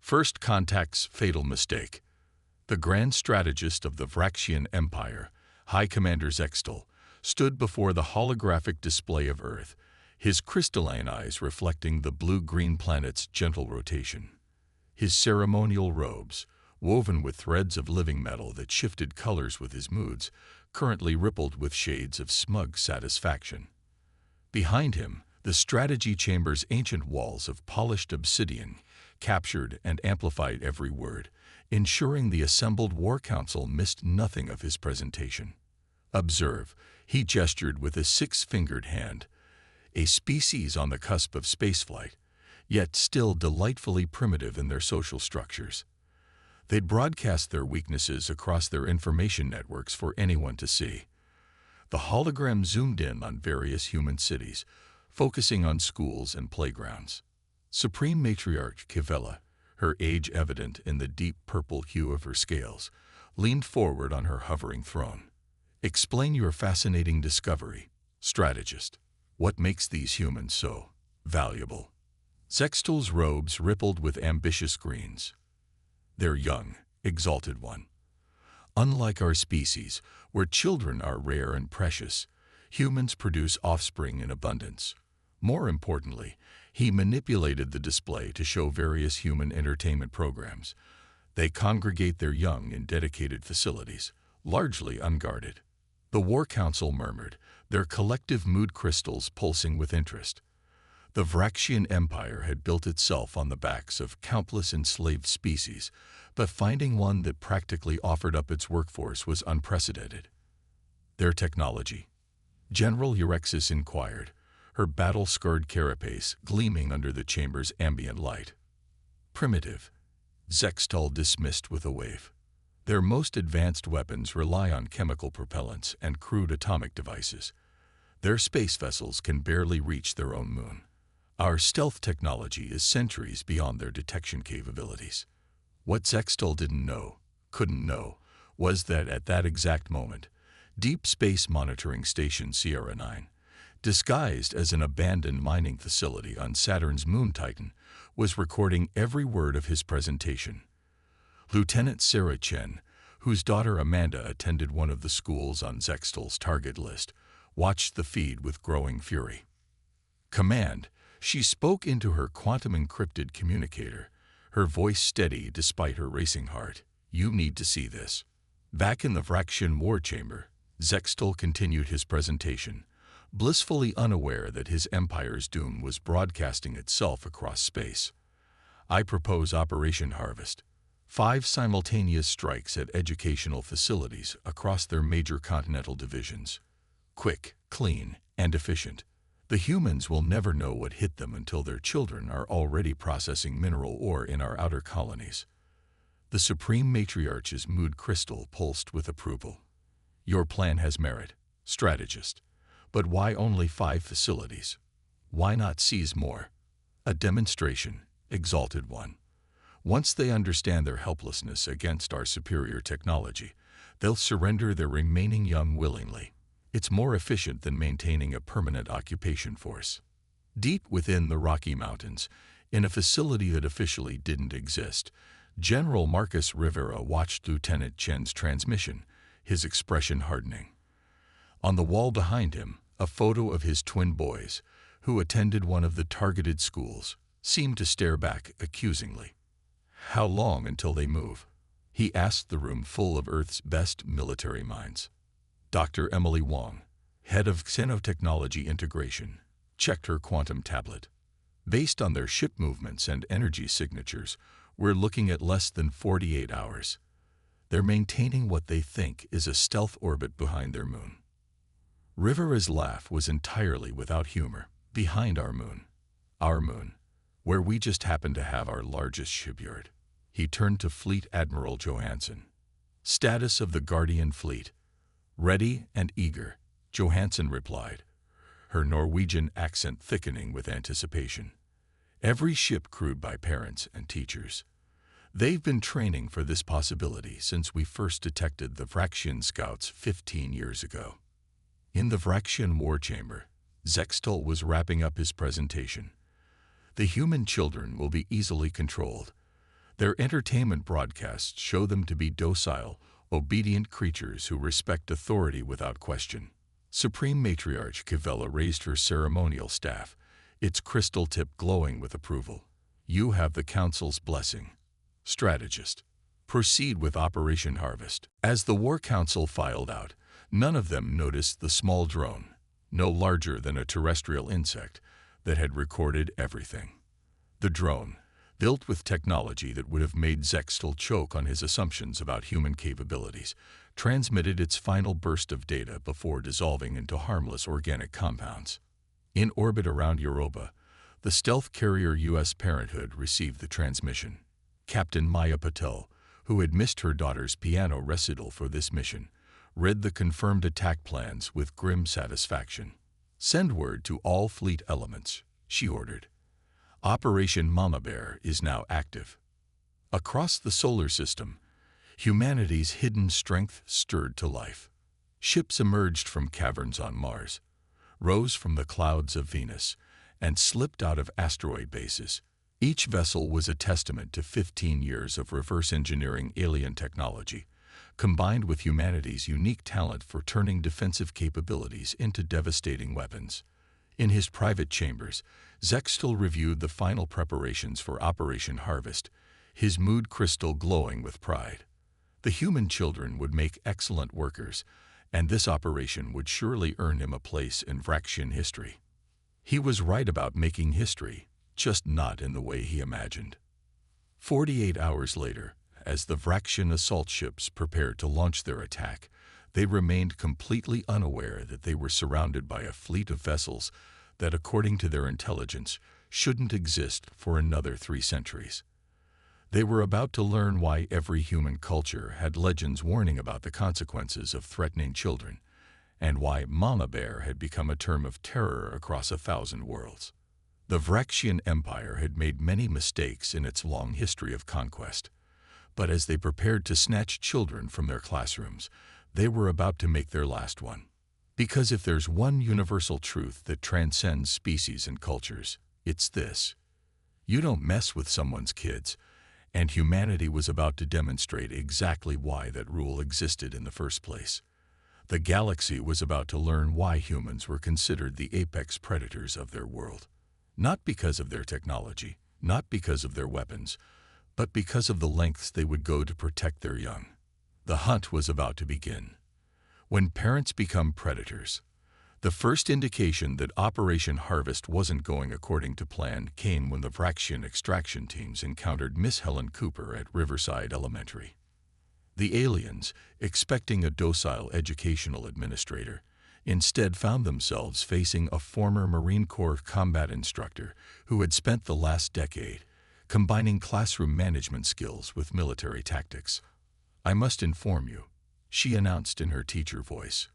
First Contact's fatal mistake. The grand strategist of the Vraxian Empire, High Commander Zextal, stood before the holographic display of Earth, his crystalline eyes reflecting the blue-green planet's gentle rotation. His ceremonial robes, woven with threads of living metal that shifted colors with his moods, currently rippled with shades of smug satisfaction. Behind him, the strategy chamber's ancient walls of polished obsidian captured and amplified every word, ensuring the assembled war council missed nothing of his presentation. Observe, he gestured with a six-fingered hand, a species on the cusp of spaceflight, yet still delightfully primitive in their social structures. They'd broadcast their weaknesses across their information networks for anyone to see. The hologram zoomed in on various human cities, focusing on schools and playgrounds. Supreme Matriarch Kivella, her age evident in the deep purple hue of her scales, leaned forward on her hovering throne. Explain your fascinating discovery, strategist. What makes these humans so valuable? Zextal's robes rippled with ambitious greens. They're young, exalted one. Unlike our species, where children are rare and precious, humans produce offspring in abundance. More importantly, he manipulated the display to show various human entertainment programs. They congregate their young in dedicated facilities, largely unguarded. The War Council murmured, their collective mood crystals pulsing with interest. The Vraxian Empire had built itself on the backs of countless enslaved species, but finding one that practically offered up its workforce was unprecedented. Their technology? General Eurexis inquired, her battle-scarred carapace gleaming under the chamber's ambient light. Primitive, Zextal dismissed with a wave. Their most advanced weapons rely on chemical propellants and crude atomic devices. Their space vessels can barely reach their own moon. Our stealth technology is centuries beyond their detection capabilities. What Zextal couldn't know, was that at that exact moment, Deep Space Monitoring Station Sierra 9, disguised as an abandoned mining facility on Saturn's moon Titan, was recording every word of his presentation. Lieutenant Sarah Chen, whose daughter Amanda attended one of the schools on Zextal's target list, watched the feed with growing fury. Command, she spoke into her quantum-encrypted communicator, her voice steady despite her racing heart. You need to see this. Back in the Vraxian war chamber, Zextal continued his presentation, blissfully unaware that his empire's doom was broadcasting itself across space. I propose Operation Harvest. 5 simultaneous strikes at educational facilities across their major continental divisions. Quick, clean, and efficient. The humans will never know what hit them until their children are already processing mineral ore in our outer colonies. The Supreme Matriarch's mood crystal pulsed with approval. Your plan has merit, strategist. But why only 5 facilities? Why not seize more? A demonstration, exalted one. Once they understand their helplessness against our superior technology, they'll surrender their remaining young willingly. It's more efficient than maintaining a permanent occupation force. Deep within the Rocky Mountains, in a facility that officially didn't exist, General Marcus Rivera watched Lieutenant Chen's transmission, his expression hardening. On the wall behind him, a photo of his twin boys, who attended one of the targeted schools, seemed to stare back accusingly. How long until they move? He asked the room full of Earth's best military minds. Dr. Emily Wong, head of Xenotechnology Integration, checked her quantum tablet. Based on their ship movements and energy signatures, we're looking at less than 48 hours. They're maintaining what they think is a stealth orbit behind their moon. Rivera's laugh was entirely without humor. Behind our moon, where we just happen to have our largest shipyard. He turned to Fleet Admiral Johansson. Status of the Guardian Fleet. Ready and eager, Johansson replied, her Norwegian accent thickening with anticipation. Every ship crewed by parents and teachers. They've been training for this possibility since we first detected the Vraxian scouts 15 years ago. In the Vraxian war chamber, Zextal was wrapping up his presentation. The human children will be easily controlled. Their entertainment broadcasts show them to be docile, obedient creatures who respect authority without question. Supreme Matriarch Kivella raised her ceremonial staff, its crystal tip glowing with approval. You have the Council's blessing. Strategist. Proceed with Operation Harvest. As the War Council filed out, none of them noticed the small drone, no larger than a terrestrial insect, that had recorded everything. The drone, built with technology that would have made Zextal choke on his assumptions about human capabilities, transmitted its final burst of data before dissolving into harmless organic compounds. In orbit around Europa, the stealth carrier U.S. Parenthood received the transmission. Captain Maya Patel, who had missed her daughter's piano recital for this mission, read the confirmed attack plans with grim satisfaction. Send word to all fleet elements, she ordered. Operation Mama Bear is now active. Across the solar system, humanity's hidden strength stirred to life. Ships emerged from caverns on Mars, rose from the clouds of Venus, and slipped out of asteroid bases. Each vessel was a testament to 15 years of reverse engineering alien technology, combined with humanity's unique talent for turning defensive capabilities into devastating weapons. In his private chambers, Zextal reviewed the final preparations for Operation Harvest, his mood crystal glowing with pride. The human children would make excellent workers, and this operation would surely earn him a place in Vraxian history. He was right about making history, just not in the way he imagined. 48 hours later, as the Vraxian assault ships prepared to launch their attack, they remained completely unaware that they were surrounded by a fleet of vessels that, according to their intelligence, shouldn't exist for another 3 centuries. They were about to learn why every human culture had legends warning about the consequences of threatening children, and why Mama Bear had become a term of terror across 1,000 worlds. The Vraxian Empire had made many mistakes in its long history of conquest, but as they prepared to snatch children from their classrooms, they were about to make their last one. Because if there's one universal truth that transcends species and cultures, it's this: you don't mess with someone's kids, and humanity was about to demonstrate exactly why that rule existed in the first place. The galaxy was about to learn why humans were considered the apex predators of their world. Not because of their technology, not because of their weapons, but because of the lengths they would go to protect their young. The hunt was about to begin. When parents become predators, the first indication that Operation Harvest wasn't going according to plan came when the Vraxian extraction teams encountered Miss Helen Cooper at Riverside Elementary. The aliens, expecting a docile educational administrator, instead found themselves facing a former Marine Corps combat instructor who had spent the last decade combining classroom management skills with military tactics. "I must inform you," she announced in her teacher voice,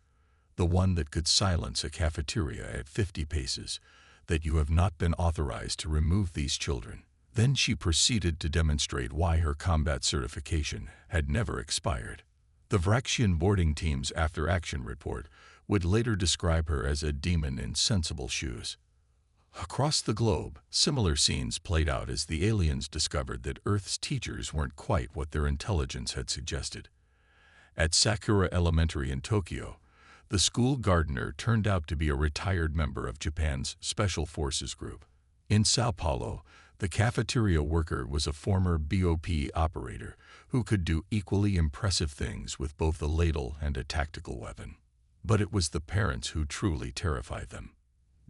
the one that could silence a cafeteria at 50 paces, "that you have not been authorized to remove these children." Then she proceeded to demonstrate why her combat certification had never expired. The Vraxian boarding team's after-action report would later describe her as a demon in sensible shoes. Across the globe, similar scenes played out as the aliens discovered that Earth's teachers weren't quite what their intelligence had suggested. At Sakura Elementary in Tokyo, the school gardener turned out to be a retired member of Japan's Special Forces Group. In Sao Paulo, the cafeteria worker was a former BOP operator who could do equally impressive things with both a ladle and a tactical weapon. But it was the parents who truly terrified them.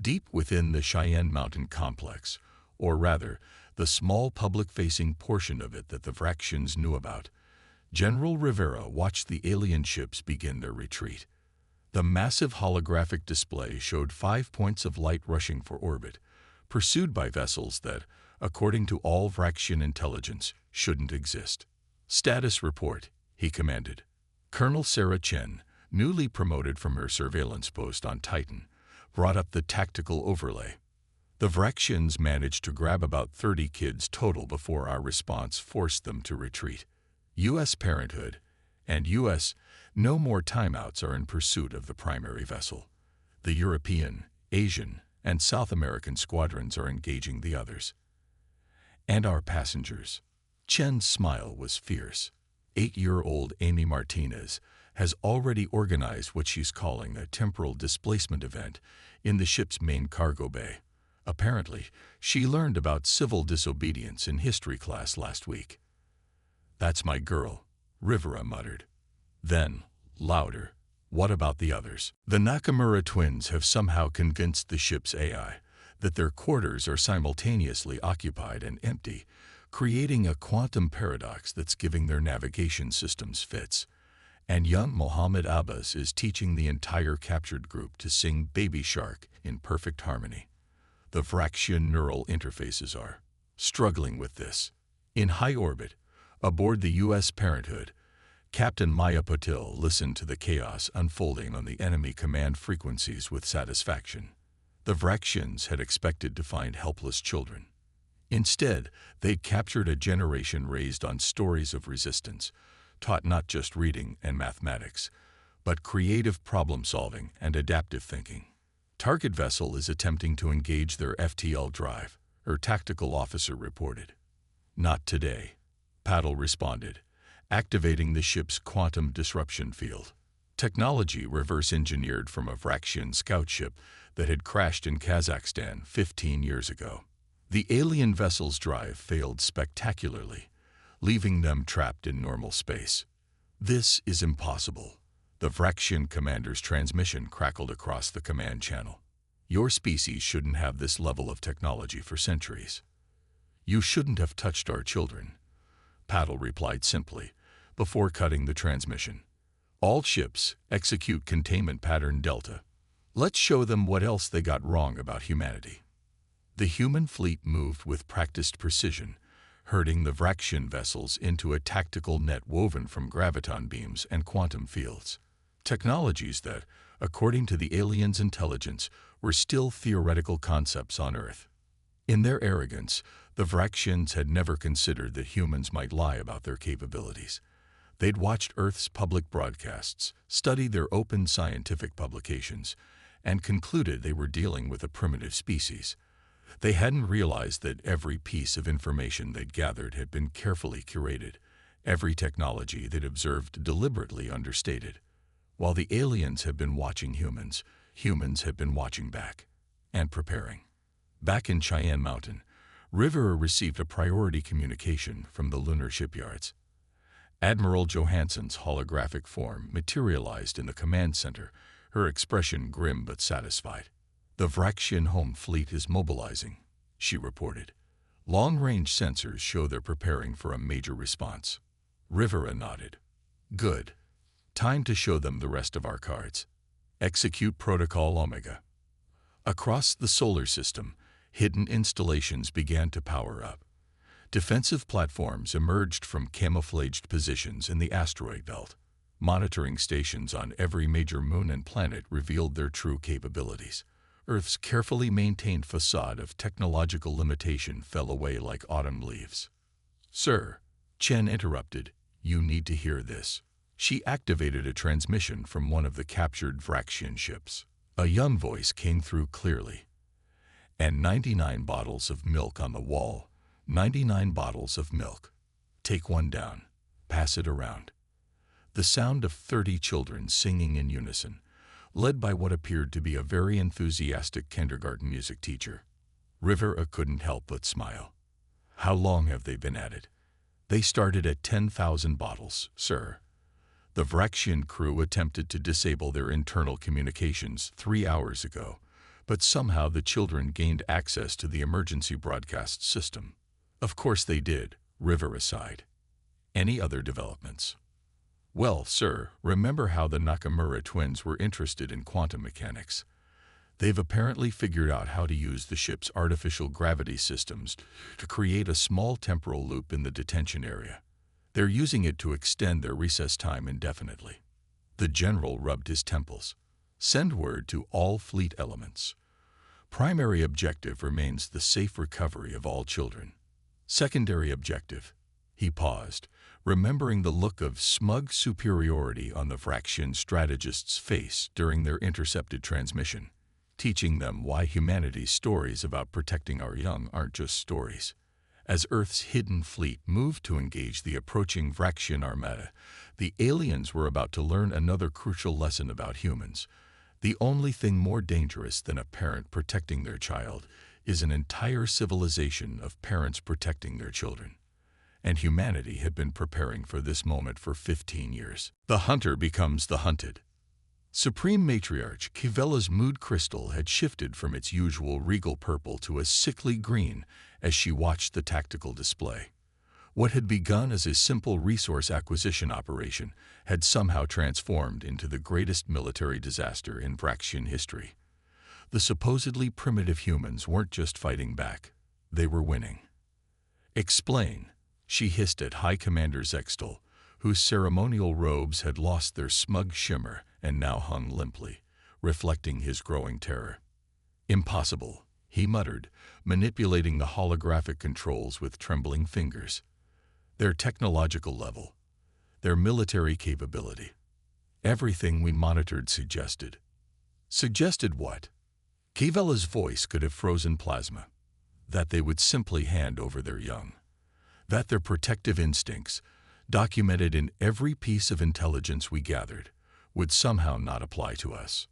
Deep within the Cheyenne Mountain complex, or rather, the small public-facing portion of it that the Vraxians knew about, General Rivera watched the alien ships begin their retreat. The massive holographic display showed 5 points of light rushing for orbit, pursued by vessels that, according to all Vraxian intelligence, shouldn't exist. "Status report," he commanded. Colonel Sarah Chen, newly promoted from her surveillance post on Titan, brought up the tactical overlay. "The Vraxians managed to grab about 30 kids total before our response forced them to retreat. U.S. Parenthood and U.S. No More Timeouts are in pursuit of the primary vessel. The European, Asian, and South American squadrons are engaging the others. And our passengers," Chen's smile was fierce. 8-year-old Amy Martinez has already organized what she's calling a temporal displacement event in the ship's main cargo bay. Apparently, she learned about civil disobedience in history class last week. "That's my girl," Rivera muttered. Then, louder, "What about the others?" The Nakamura twins have somehow convinced the ship's AI that their quarters are simultaneously occupied and empty, creating a quantum paradox that's giving their navigation systems fits. And young Mohammed Abbas is teaching the entire captured group to sing Baby Shark in perfect harmony. The Vraxian neural interfaces are struggling with this. In high orbit, aboard the U.S. Parenthood, Captain Maya Patil listened to the chaos unfolding on the enemy command frequencies with satisfaction. The Vraxians had expected to find helpless children. Instead, they'd captured a generation raised on stories of resistance, taught not just reading and mathematics, but creative problem-solving and adaptive thinking. Target vessel is attempting to engage their FTL drive, her tactical officer reported. "Not today," Paddle responded, activating the ship's quantum disruption field. Technology reverse-engineered from a Vraxian scout ship that had crashed in Kazakhstan 15 years ago. The alien vessel's drive failed spectacularly, leaving them trapped in normal space. "This is impossible." The Vraxian commander's transmission crackled across the command channel. "Your species shouldn't have this level of technology for centuries." "You shouldn't have touched our children," Paddle replied simply, before cutting the transmission. "All ships execute containment pattern Delta. Let's show them what else they got wrong about humanity." The human fleet moved with practiced precision, herding the Vraxian vessels into a tactical net woven from graviton beams and quantum fields. Technologies that, according to the aliens' intelligence, were still theoretical concepts on Earth. In their arrogance, the Vraxians had never considered that humans might lie about their capabilities. They'd watched Earth's public broadcasts, studied their open scientific publications, and concluded they were dealing with a primitive species. They hadn't realized that every piece of information they'd gathered had been carefully curated, every technology they'd observed deliberately understated. While the aliens had been watching humans, humans had been watching back and preparing. Back in Cheyenne Mountain, Rivera received a priority communication from the lunar shipyards. Admiral Johansson's holographic form materialized in the command center, her expression grim but satisfied. "The Vraxian home fleet is mobilizing," she reported. "Long-range sensors show they're preparing for a major response." Rivera nodded. "Good. Time to show them the rest of our cards. Execute Protocol Omega." Across the solar system, hidden installations began to power up. Defensive platforms emerged from camouflaged positions in the asteroid belt. Monitoring stations on every major moon and planet revealed their true capabilities. Earth's carefully maintained facade of technological limitation fell away like autumn leaves. "Sir," Chen interrupted, "you need to hear this." She activated a transmission from one of the captured Vraxian ships. A young voice came through clearly. "And 99 bottles of milk on the wall. 99 bottles of milk. Take one down. Pass it around." The sound of 30 children singing in unison, led by what appeared to be a very enthusiastic kindergarten music teacher. Rivera couldn't help but smile. "How long have they been at it?" "They started at 10,000 bottles, sir." The Vraxian crew attempted to disable their internal communications 3 hours ago, but somehow the children gained access to the emergency broadcast system. "Of course they did," Rivera sighed. "Any other developments?" "Well, sir, remember how the Nakamura twins were interested in quantum mechanics? They've apparently figured out how to use the ship's artificial gravity systems to create a small temporal loop in the detention area. They're using it to extend their recess time indefinitely." The general rubbed his temples. "Send word to all fleet elements. Primary objective remains the safe recovery of all children. Secondary objective." He paused, remembering the look of smug superiority on the Vraxian strategist's face during their intercepted transmission. "Teaching them why humanity's stories about protecting our young aren't just stories." As Earth's hidden fleet moved to engage the approaching Vraxian armada, the aliens were about to learn another crucial lesson about humans. The only thing more dangerous than a parent protecting their child is an entire civilization of parents protecting their children. And humanity had been preparing for this moment for 15 years. The hunter becomes the hunted. Supreme Matriarch Kivella's mood crystal had shifted from its usual regal purple to a sickly green as she watched the tactical display. What had begun as a simple resource acquisition operation had somehow transformed into the greatest military disaster in Vraxian history. The supposedly primitive humans weren't just fighting back, they were winning. "Explain," she hissed at High Commander Zextal, whose ceremonial robes had lost their smug shimmer and now hung limply, reflecting his growing terror. "Impossible," he muttered, manipulating the holographic controls with trembling fingers. "Their technological level, their military capability, everything we monitored suggested." Suggested what? Kivella's voice could have frozen plasma. That they would simply hand over their young. That their protective instincts, documented in every piece of intelligence we gathered, would somehow not apply to us.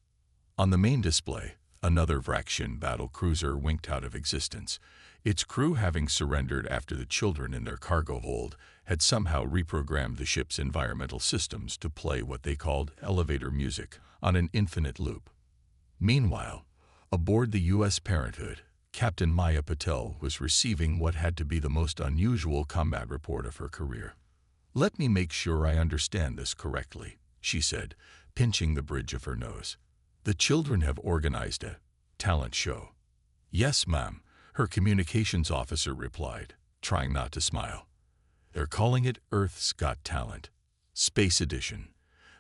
On the main display, another Vraxian battle cruiser winked out of existence. Its crew, having surrendered after the children in their cargo hold, had somehow reprogrammed the ship's environmental systems to play what they called elevator music on an infinite loop. Meanwhile, aboard the U.S. Parenthood, Captain Maya Patel was receiving what had to be the most unusual combat report of her career. "Let me make sure I understand this correctly," she said, pinching the bridge of her nose. "The children have organized a talent show." "Yes, ma'am," her communications officer replied, trying not to smile. "They're calling it Earth's Got Talent, Space Edition.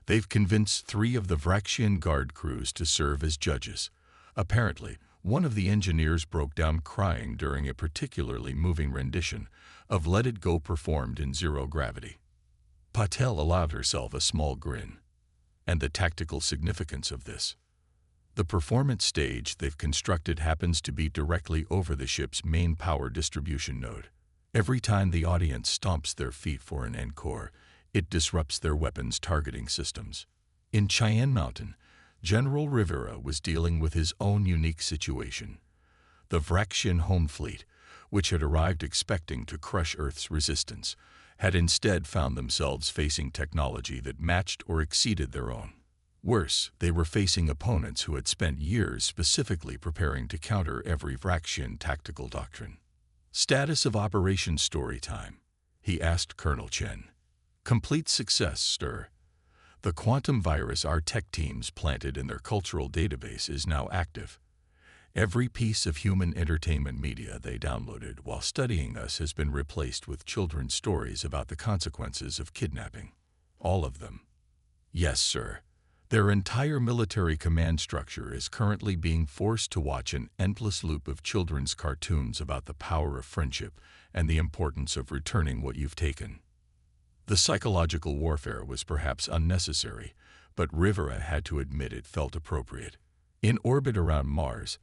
They've convinced 3 of the Vraxian guard crews to serve as judges. Apparently, one of the engineers broke down crying during a particularly moving rendition of Let It Go performed in zero gravity." Patel allowed herself a small grin. "And the tactical significance of this? The performance stage they've constructed happens to be directly over the ship's main power distribution node. Every time the audience stomps their feet for an encore, it disrupts their weapons targeting systems." In Cheyenne Mountain, General Rivera was dealing with his own unique situation. The Vraxian home fleet, which had arrived expecting to crush Earth's resistance, had instead found themselves facing technology that matched or exceeded their own. Worse, they were facing opponents who had spent years specifically preparing to counter every Vraxian tactical doctrine. "Status of Operation Story Time," he asked Colonel Chen. "Complete success, sir. The quantum virus our tech teams planted in their cultural database is now active. Every piece of human entertainment media they downloaded while studying us has been replaced with children's stories about the consequences of kidnapping. All of them." "Yes, sir. Their entire military command structure is currently being forced to watch an endless loop of children's cartoons about the power of friendship and the importance of returning what you've taken." The psychological warfare was perhaps unnecessary, but Rivera had to admit it felt appropriate. In orbit around Mars,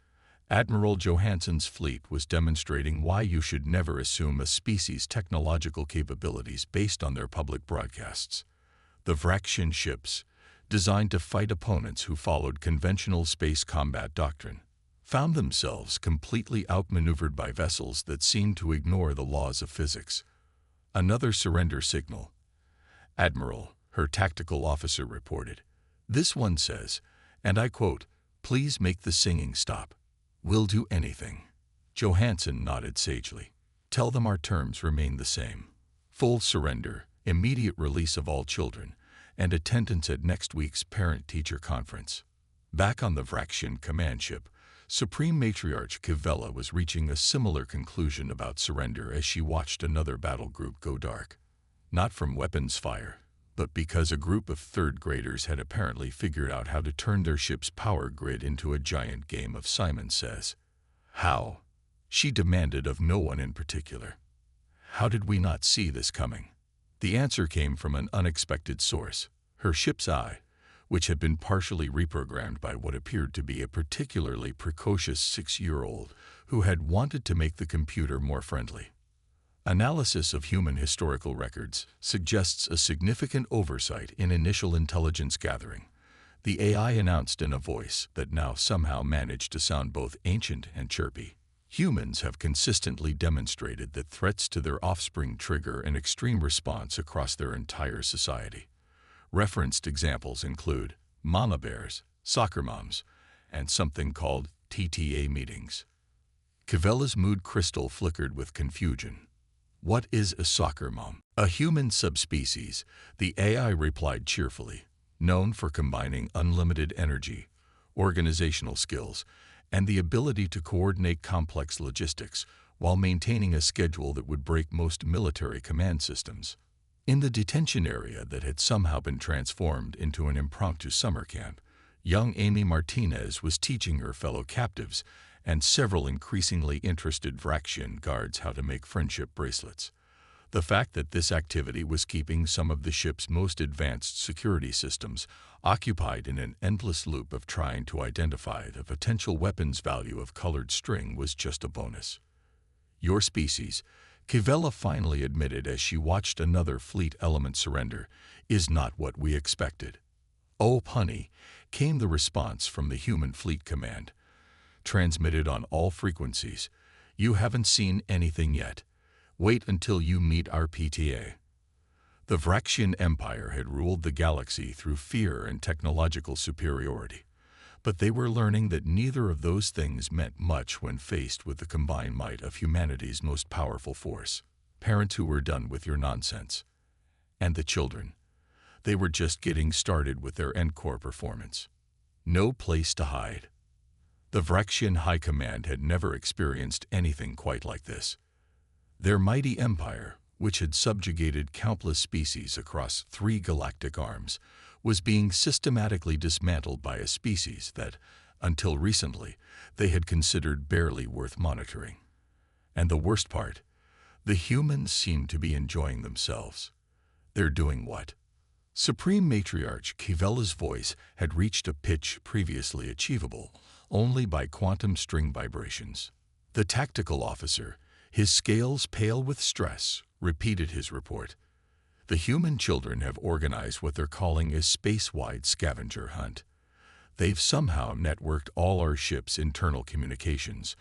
Admiral Johansson's fleet was demonstrating why you should never assume a species' technological capabilities based on their public broadcasts. The Vraxian ships, designed to fight opponents who followed conventional space combat doctrine, found themselves completely outmaneuvered by vessels that seemed to ignore the laws of physics. Another surrender signal. "Admiral," her tactical officer reported. "This one says, and I quote, 'Please make the singing stop. We'll do anything.'" Johansson nodded sagely. "Tell them our terms remain the same. Full surrender, immediate release of all children, and attendance at next week's parent-teacher conference." Back on the Vraxian command ship, Supreme Matriarch Kivella was reaching a similar conclusion about surrender as she watched another battle group go dark. Not from weapons fire, but because a group of third graders had apparently figured out how to turn their ship's power grid into a giant game of Simon Says. "How?" she demanded of no one in particular. "How did we not see this coming?" The answer came from an unexpected source, her ship's eye, which had been partially reprogrammed by what appeared to be a particularly precocious 6-year-old who had wanted to make the computer more friendly. Analysis of human historical records suggests a significant oversight in initial intelligence gathering. The AI announced in a voice that now somehow managed to sound both ancient and chirpy. Humans have consistently demonstrated that threats to their offspring trigger an extreme response across their entire society. Referenced examples include mama bears, soccer moms, and something called TTA meetings. Cavella's mood crystal flickered with confusion. What is a soccer mom? A human subspecies, the AI replied cheerfully, known for combining unlimited energy, organizational skills, and the ability to coordinate complex logistics while maintaining a schedule that would break most military command systems. In the detention area that had somehow been transformed into an impromptu summer camp, young Amy Martinez was teaching her fellow captives and several increasingly interested Vraxian guards how to make friendship bracelets. The fact that this activity was keeping some of the ship's most advanced security systems occupied in an endless loop of trying to identify the potential weapons value of colored string was just a bonus. Your species, Cavella finally admitted as she watched another fleet element surrender, is not what we expected. Oh, honey, came the response from the human fleet command. Transmitted on all frequencies. You haven't seen anything yet. Wait until you meet our PTA. The Vraxian Empire had ruled the galaxy through fear and technological superiority, but they were learning that neither of those things meant much when faced with the combined might of humanity's most powerful force. Parents who were done with your nonsense. And the children. They were just getting started with their encore performance. No place to hide. The Vraxian High Command had never experienced anything quite like this. Their mighty empire, which had subjugated countless species across 3 galactic arms, was being systematically dismantled by a species that, until recently, they had considered barely worth monitoring. And the worst part, the humans seemed to be enjoying themselves. They're doing what? Supreme Matriarch Cavella's voice had reached a pitch previously achievable only by quantum string vibrations. The tactical officer, his scales pale with stress, repeated his report. The human children have organized what they're calling a space-wide scavenger hunt. They've somehow networked all our ship's internal communications,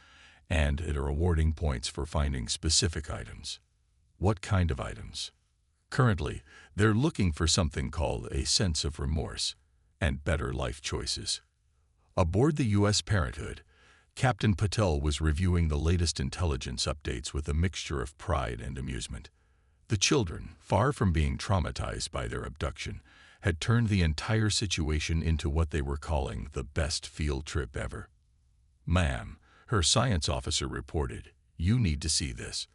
and are awarding points for finding specific items. What kind of items? Currently, they're looking for something called a sense of remorse and better life choices. Aboard the U.S. Parenthood, Captain Patel was reviewing the latest intelligence updates with a mixture of pride and amusement. The children, far from being traumatized by their abduction, had turned the entire situation into what they were calling the best field trip ever. Ma'am, her science officer reported, you need to see this.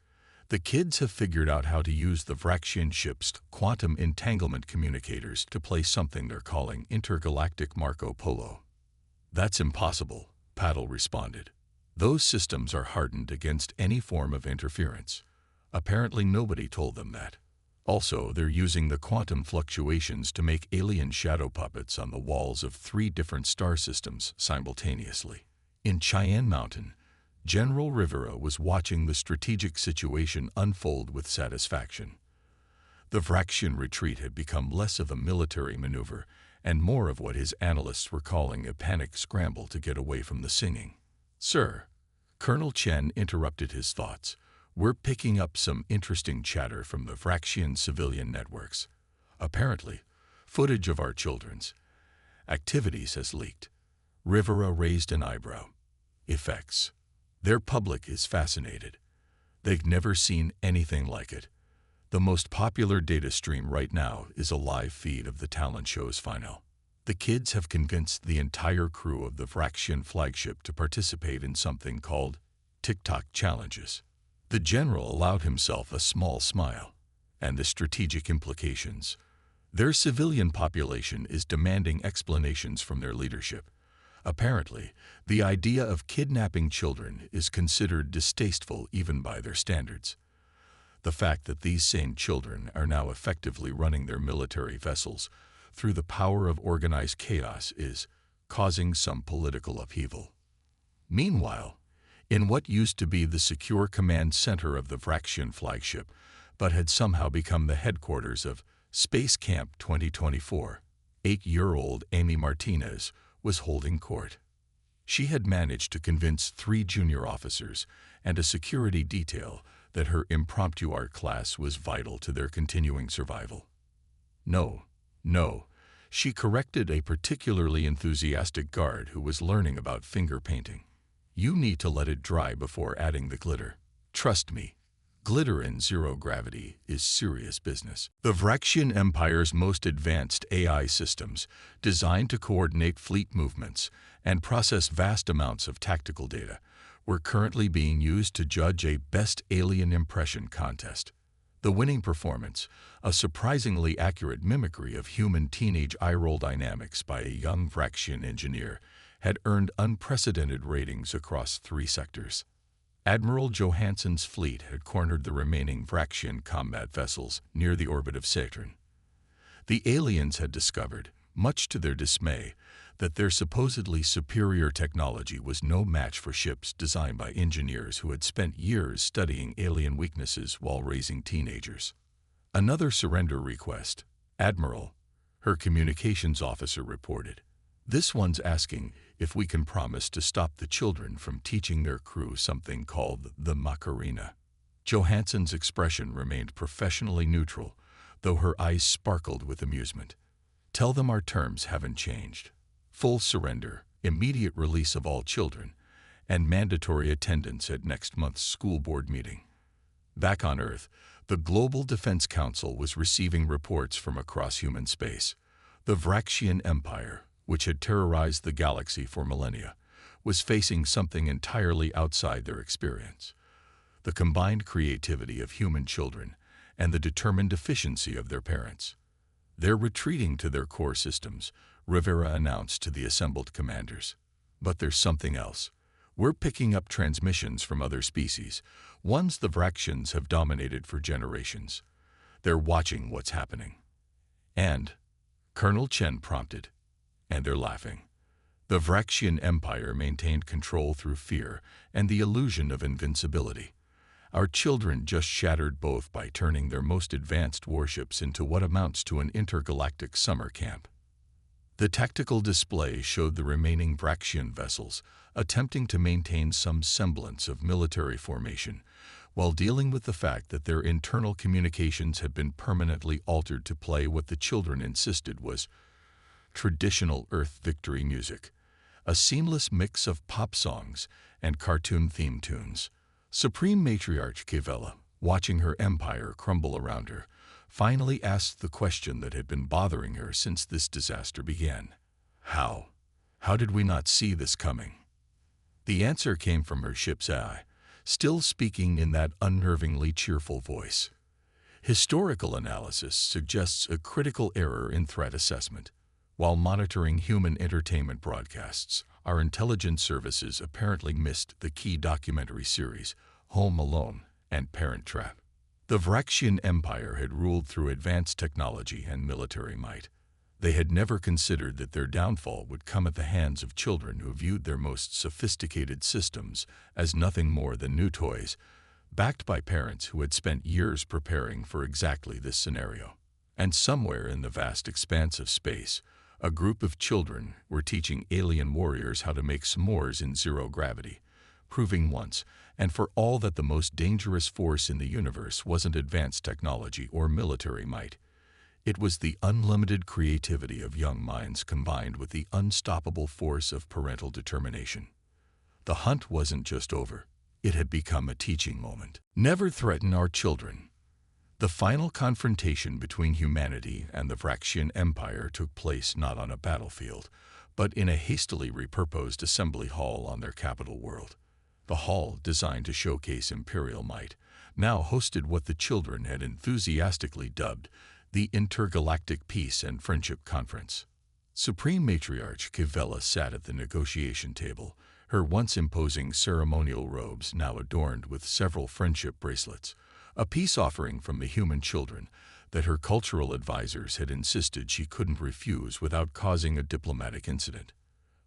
The kids have figured out how to use the Vraxian ship's quantum entanglement communicators to play something they're calling intergalactic Marco Polo. That's impossible, Paddle responded. Those systems are hardened against any form of interference. Apparently nobody told them that. Also, they're using the quantum fluctuations to make alien shadow puppets on the walls of 3 different star systems simultaneously. In Cheyenne Mountain, General Rivera was watching the strategic situation unfold with satisfaction. The Vraxian retreat had become less of a military maneuver and more of what his analysts were calling a panic scramble to get away from the singing. Sir, Colonel Chen interrupted his thoughts. We're picking up some interesting chatter from the Vraxian civilian networks. Apparently, footage of our children's activities has leaked. Rivera raised an eyebrow. Effects. Their public is fascinated. They've never seen anything like it. The most popular data stream right now is a live feed of the talent show's final. The kids have convinced the entire crew of the Vraxian flagship to participate in something called TikTok challenges. The general allowed himself a small smile. And the strategic implications. Their civilian population is demanding explanations from their leadership. Apparently, the idea of kidnapping children is considered distasteful even by their standards. The fact that these same children are now effectively running their military vessels through the power of organized chaos is causing some political upheaval. Meanwhile, in what used to be the secure command center of the Vraxian flagship, but had somehow become the headquarters of Space Camp 2024. 8-year-old Amy Martinez was holding court. She had managed to convince 3 junior officers and a security detail that her impromptu art class was vital to their continuing survival. No, she corrected a particularly enthusiastic guard who was learning about finger painting. You need to let it dry before adding the glitter. Trust me, glitter in zero gravity is serious business. The Vraxian Empire's most advanced AI systems, designed to coordinate fleet movements and process vast amounts of tactical data, were currently being used to judge a Best Alien Impression contest. The winning performance, a surprisingly accurate mimicry of human teenage eye-roll dynamics by a young Vraxian engineer, had earned unprecedented ratings across 3 sectors. Admiral Johansson's fleet had cornered the remaining Vraxian combat vessels near the orbit of Saturn. The aliens had discovered, much to their dismay, that their supposedly superior technology was no match for ships designed by engineers who had spent years studying alien weaknesses while raising teenagers. Another surrender request, Admiral, her communications officer reported. This one's asking if we can promise to stop the children from teaching their crew something called the Macarena. Johansson's expression remained professionally neutral, though her eyes sparkled with amusement. Tell them our terms haven't changed. Full surrender, immediate release of all children, and mandatory attendance at next month's school board meeting. Back on Earth, the Global Defense Council was receiving reports from across human space. The Vraxian Empire, which had terrorized the galaxy for millennia, was facing something entirely outside their experience. The combined creativity of human children and the determined efficiency of their parents. They're retreating to their core systems, Rivera announced to the assembled commanders. But there's something else. We're picking up transmissions from other species, ones the Vraxians have dominated for generations. They're watching what's happening. And, Colonel Chen prompted, and they're laughing. The Vraxian Empire maintained control through fear and the illusion of invincibility. Our children just shattered both by turning their most advanced warships into what amounts to an intergalactic summer camp. The tactical display showed the remaining Vraxian vessels attempting to maintain some semblance of military formation, while dealing with the fact that their internal communications had been permanently altered to play what the children insisted was traditional Earth victory music, a seamless mix of pop songs and cartoon theme tunes. Supreme Matriarch Kivella, watching her empire crumble around her, finally asked the question that had been bothering her since this disaster began. How? How did we not see this coming? The answer came from her ship's AI, still speaking in that unnervingly cheerful voice. Historical analysis suggests a critical error in threat assessment. While monitoring human entertainment broadcasts, our intelligence services apparently missed the key documentary series, Home Alone and Parent Trap. The Vraxian Empire had ruled through advanced technology and military might. They had never considered that their downfall would come at the hands of children who viewed their most sophisticated systems as nothing more than new toys, backed by parents who had spent years preparing for exactly this scenario. And somewhere in the vast expanse of space, a group of children were teaching alien warriors how to make s'mores in zero gravity, proving once and for all that the most dangerous force in the universe wasn't advanced technology or military might. It was the unlimited creativity of young minds combined with the unstoppable force of parental determination. The hunt wasn't just over. It had become a teaching moment. Never threaten our children. The final confrontation between humanity and the Vraxian Empire took place not on a battlefield, but in a hastily repurposed assembly hall on their capital world. The hall, designed to showcase imperial might, now hosted what the children had enthusiastically dubbed the Intergalactic Peace and Friendship Conference. Supreme Matriarch Kivella sat at the negotiation table, her once imposing ceremonial robes now adorned with several friendship bracelets, a peace offering from the human children that her cultural advisors had insisted she couldn't refuse without causing a diplomatic incident.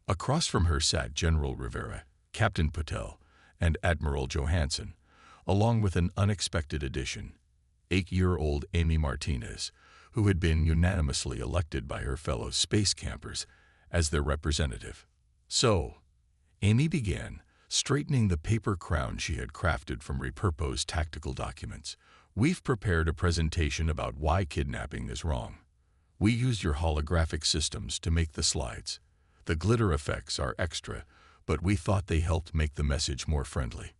Across from her sat General Rivera, Captain Patel, and Admiral Johansson, along with an unexpected addition, 8-year-old Amy Martinez, who had been unanimously elected by her fellow space campers as their representative. So, Amy began, straightening the paper crown she had crafted from repurposed tactical documents. "We've prepared a presentation about why kidnapping is wrong. We used your holographic systems to make the slides. The glitter effects are extra, but we thought they helped make the message more friendly."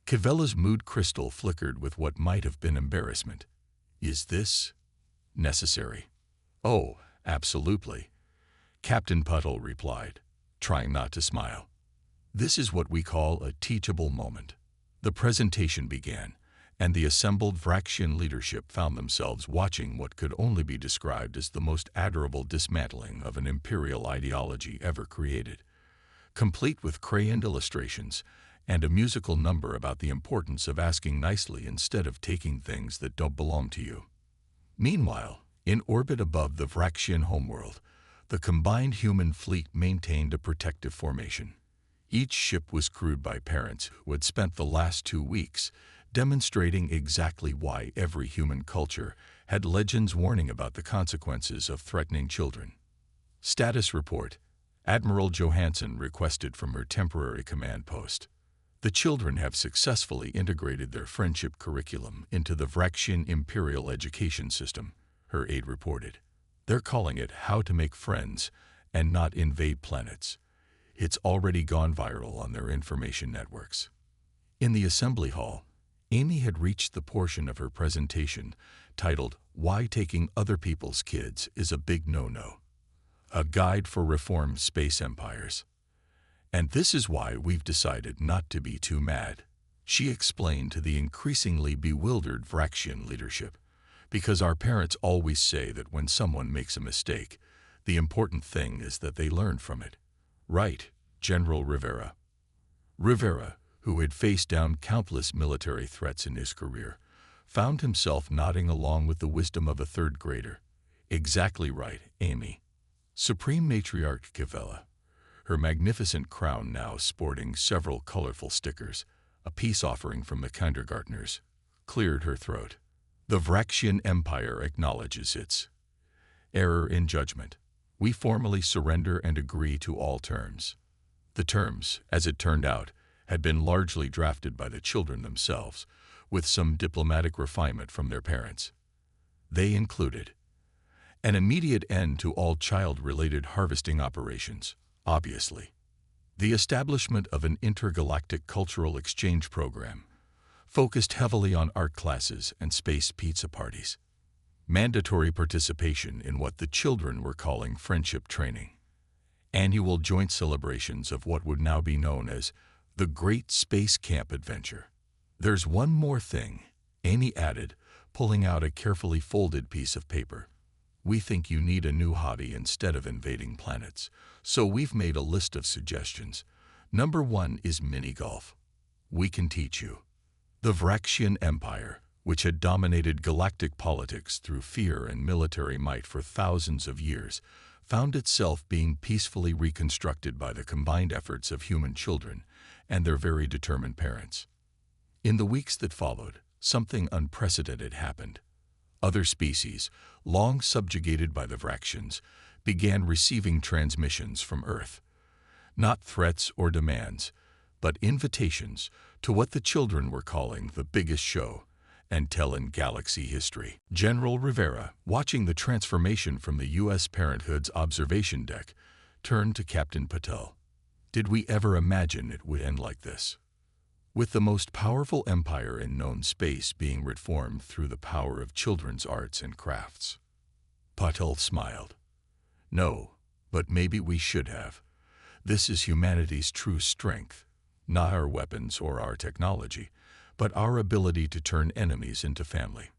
Cavella's mood crystal flickered with what might have been embarrassment. "Is this necessary?" "Oh, absolutely," Captain Puttle replied, trying not to smile. "This is what we call a teachable moment." The presentation began, and the assembled Vraxian leadership found themselves watching what could only be described as the most admirable dismantling of an imperial ideology ever created, complete with crayoned illustrations and a musical number about the importance of asking nicely instead of taking things that don't belong to you. Meanwhile, in orbit above the Vraxian homeworld, the combined human fleet maintained a protective formation. Each ship was crewed by parents who had spent the last 2 weeks demonstrating exactly why every human culture had legends warning about the consequences of threatening children. Status report: Admiral Johansson requested from her temporary command post. "The children have successfully integrated their friendship curriculum into the Vraxian Imperial Education System," her aide reported. "They're calling it How to Make Friends and Not Invade Planets. It's already gone viral on their information networks." In the assembly hall, Amy had reached the portion of her presentation titled "Why Taking Other People's Kids is a Big No-No. A Guide for Reformed Space Empires. And this is why we've decided not to be too mad," she explained to the increasingly bewildered Vraxian leadership. "Because our parents always say that when someone makes a mistake, the important thing is that they learn from it. Right, General Rivera." Rivera, who had faced down countless military threats in his career, found himself nodding along with the wisdom of a third grader. "Exactly right, Amy." Supreme Matriarch Cavella, her magnificent crown now sporting several colorful stickers, a peace offering from the kindergartners, cleared her throat. "The Vraxian Empire acknowledges its error in judgment. We formally surrender and agree to all terms." The terms, as it turned out, had been largely drafted by the children themselves, with some diplomatic refinement from their parents. They included an immediate end to all child-related harvesting operations, obviously; the establishment of an intergalactic cultural exchange program, focused heavily on art classes and space pizza parties; mandatory participation in what the children were calling friendship training; annual joint celebrations of what would now be known as the Great Space Camp Adventure. "There's one more thing," Amy added, pulling out a carefully folded piece of paper. "We think you need a new hobby instead of invading planets, so we've made a list of suggestions. Number 1 is mini-golf. We can teach you." The Vraxian Empire, which had dominated galactic politics through fear and military might for thousands of years, found itself being peacefully reconstructed by the combined efforts of human children and their very determined parents. In the weeks that followed, something unprecedented happened. Other species, long subjugated by the Vraxians, began receiving transmissions from Earth. Not threats or demands, but invitations to what the children were calling the biggest show and tell in galaxy history. General Rivera, watching the transformation from the U.S. Parenthood's observation deck, turned to Captain Patel. "Did we ever imagine it would end like this? With the most powerful empire in known space being reformed through the power of children's arts and crafts." Patel smiled. "No, but maybe we should have. This is humanity's true strength, not our weapons or our technology, but our ability to turn enemies into family."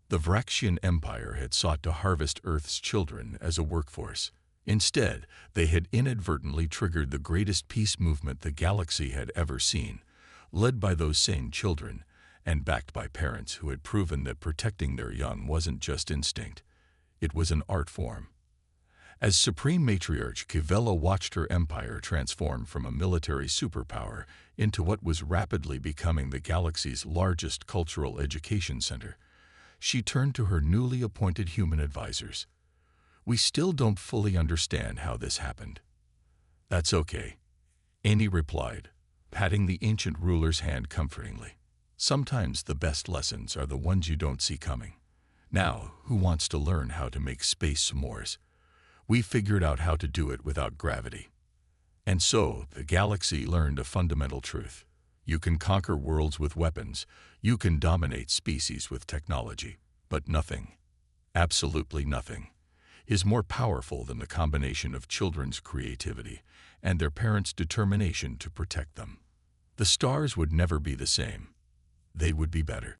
The Vraxian Empire had sought to harvest Earth's children as a workforce. Instead, they had inadvertently triggered the greatest peace movement the galaxy had ever seen, led by those same children and backed by parents who had proven that protecting their young wasn't just instinct, it was an art form. As Supreme Matriarch, Kivella watched her empire transform from a military superpower into what was rapidly becoming the galaxy's largest cultural education center. She turned to her newly appointed human advisors. "We still don't fully understand how this happened." "That's okay," Annie replied, patting the ancient ruler's hand comfortingly. "Sometimes the best lessons are the ones you don't see coming. Now, who wants to learn how to make space s'mores? We figured out how to do it without gravity." And so, the galaxy learned a fundamental truth. You can conquer worlds with weapons, you can dominate species with technology, but nothing, absolutely nothing, is more powerful than the combination of children's creativity and their parents' determination to protect them. The stars would never be the same. They would be better.